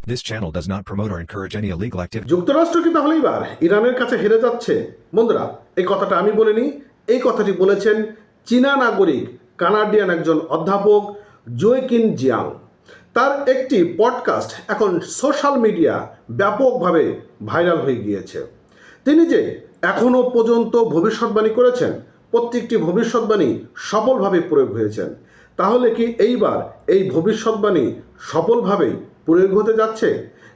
This channel does not promote or encourage any illegal activity. যুক্তরাষ্ট্র কি তাহলে এবার ইরানের কাছে হেরে যাচ্ছে? বন্ধুরা, এই কথাটা আমি বলিনি, এই কথাটি বলেছেন চীনা নাগরিক কানাডিয়ান একজন অধ্যাপক জোয়েকিন জিয়াং। তার একটি পডকাস্ট এখন সোশ্যাল মিডিয়া ব্যাপকভাবে ভাইরাল হয়ে গিয়েছে। তিনি যে এখনও পর্যন্ত ভবিষ্যৎবাণী করেছেন, প্রত্যেকটি ভবিষ্যৎবাণী সফলভাবে প্রয়োগ হয়েছেন। তাহলে কি এইবার এই ভবিষ্যৎবাণী সফলভাবেই প্রয়োগ হতে যাচ্ছে?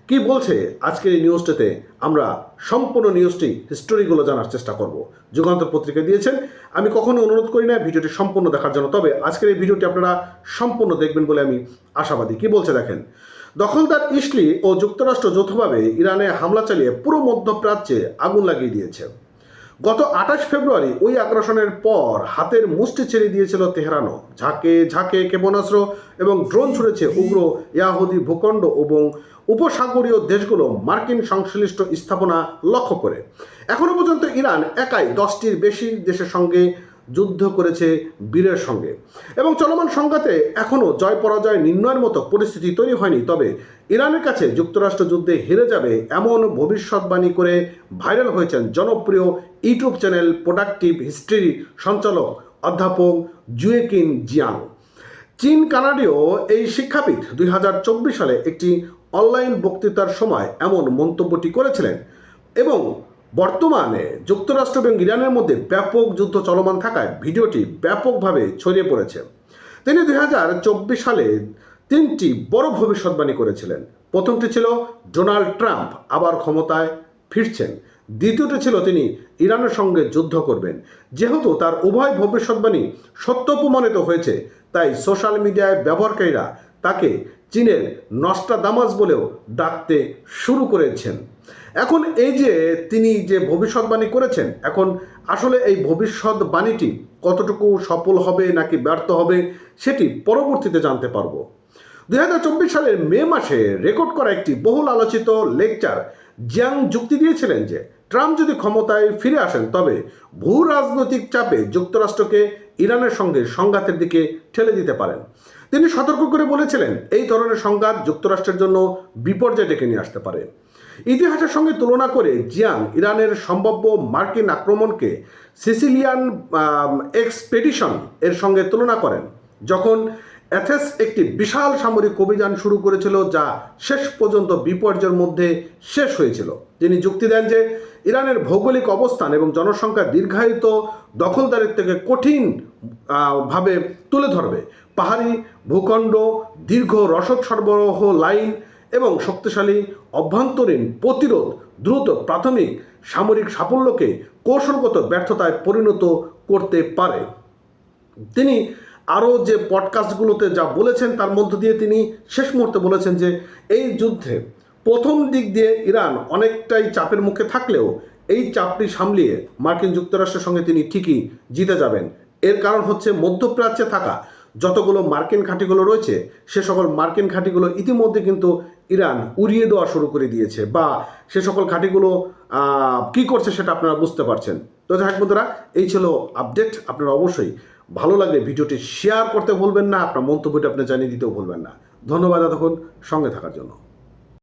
কি বলছে আজকের এই নিউজটিতে আমরা সম্পূর্ণ নিউজটি হিস্টোরিগুলো জানার চেষ্টা করব। যুগান্তর পত্রিকা দিয়েছেন, আমি কখনো অনুরোধ করি না ভিডিওটি সম্পূর্ণ দেখার জন্য, তবে আজকের এই ভিডিওটি আপনারা সম্পূর্ণ দেখবেন বলে আমি আশাবাদী। কি বলছে দেখেন। দখলদার ইসরায়েল ও যুক্তরাষ্ট্র যৌথভাবে ইরানে হামলা চালিয়ে পুরো মধ্যপ্রাচ্যে আগুন লাগিয়ে দিয়েছে। গত 28 ফেব্রুয়ারি ওই আগ্রাসনের পর হাতের মুষ্টি ছেড়ে দিয়েছিল তেহরানও। ঝাঁকে ঝাঁকে ক্ষেপণাস্ত্র এবং ড্রোন ছুড়েছে উগ্র ইয়াহুদি ভূখণ্ড এবং উপসাগরীয় দেশগুলো মার্কিন সংশ্লিষ্ট স্থাপনা লক্ষ্য করে। এখনও পর্যন্ত ইরান একাই 10টির বেশি দেশের সঙ্গে যুদ্ধ করেছে বীরের সঙ্গে, এবং চলমান সংঘাতে এখনও জয় পরাজয় নির্ণয়ের মতো পরিস্থিতি তৈরি হয়নি। তবে ইরানের কাছে যুক্তরাষ্ট্র যুদ্ধে হেরে যাবে এমন ভবিষ্যৎবাণী করে ভাইরাল হয়েছেন জনপ্রিয় ইউটিউব চ্যানেল প্রোডাক্টিভ হিস্ট্রি সঞ্চালক অধ্যাপক জুয়েকিন জিয়াং। চীন কানাডীয় এই শিক্ষাবিদ 2024 সালে একটি অনলাইন বক্তৃতার সময় এমন মন্তব্যটি করেছিলেন, এবং বর্তমানে যুক্তরাষ্ট্র এবং ইরানের মধ্যে ব্যাপক যুদ্ধ চলমান থাকায় ভিডিওটি ব্যাপকভাবে ছড়িয়ে পড়েছে। তিনি 2024 সালে 3টি বড় ভবিষ্যৎবাণী করেছিলেন। প্রথমটি ছিল ডোনাল্ড ট্রাম্প আবার ক্ষমতায় ফিরছেন। দ্বিতীয়টি ছিল তিনি ইরানের সঙ্গে যুদ্ধ করবেন। যেহেতু তার উভয় ভবিষ্যৎবাণী সত্য প্রমাণিত হয়েছে, তাই সোশ্যাল মিডিয়ায় ব্যবহারকারীরা তাকে চীনের নস্ট্রাদামাস বলেও ডাকতে শুরু করেছেন। এখন এই যে তিনি যে ভবিষ্যৎবাণী করেছেন, এখন আসলে এই ভবিষ্যৎবাণীটি কতটুকু সফল হবে নাকি ব্যর্থ হবে সেটি পরবর্তীতে জানতে পারবো। 2024 সালের মে মাসে রেকর্ড করা একটি বহুল আলোচিত লেকচার জিয়াং যুক্তি দিয়েছিলেন যে ট্রাম্প যদি ক্ষমতায় ফিরে আসেন তবে ভূ রাজনৈতিক চাপে যুক্তরাষ্ট্রকে ইরানের সঙ্গে সংঘাতের দিকে ঠেলে দিতে পারেন। তিনি সতর্ক করে বলেছিলেন এই ধরনের সংঘাত যুক্তরাষ্ট্রের জন্য বিপর্যয় ডেকে নিয়ে আসতে পারে। ইতিহাসের সঙ্গে তুলনা করে জিয়াং ইরানের সম্ভাব্য মার্কিন আক্রমণকে সিসিলিয়ান এক্সপেডিশন এর সঙ্গে তুলনা করেন, যখন অ্যাথেন্স একটি বিশাল সামরিক অভিযান শুরু করেছিল যা শেষ পর্যন্ত বিপর্যয়ের মধ্যে শেষ হয়েছিল। তিনি যুক্তি দেন যে ইরানের ভৌগোলিক অবস্থান এবং জনসংখ্যা দীর্ঘায়িত দখলদারের থেকে কঠিন ভাবে তুলে ধরবে। পাহাড়ি ভূখণ্ড, দীর্ঘ রসদ সরবরাহ লাইন এবং শক্তিশালী অভ্যন্তরীণ প্রতিরোধ দ্রুত প্রাথমিক সামরিক সাফল্যকে কৌশলগত ব্যর্থতায় পরিণত করতে পারে। তিনি আরও যে পডকাস্টগুলোতে যা বলেছেন তার মধ্য দিয়ে তিনি শেষ মুহূর্তে বলেছেন যে এই যুদ্ধে প্রথম দিক দিয়ে ইরান অনেকটাই চাপের মুখে থাকলেও এই চাপটি সামলিয়ে মার্কিন যুক্তরাষ্ট্রের সঙ্গে তিনি ঠিকই জিতে যাবেন। এর কারণ হচ্ছে মধ্যপ্রাচ্যে থাকা যতগুলো মার্কিন ঘাঁটিগুলো রয়েছে সে সকল মার্কিন ঘাঁটিগুলো ইতিমধ্যে কিন্তু ইরান উড়িয়ে দেওয়া শুরু করে দিয়েছে, বা সে সকল ঘাঁটিগুলো কি করছে সেটা আপনারা বুঝতে পারছেন। তো যাই হোক বন্ধুরা, এই ছিল আপডেট। আপনারা অবশ্যই ভালো লাগলে ভিডিওটি শেয়ার করতে ভুলবেন না, আপনার মন্তব্যটি আপনি জানিয়ে দিতেও ভুলবেন না। ধন্যবাদ এতক্ষণ সঙ্গে থাকার জন্য।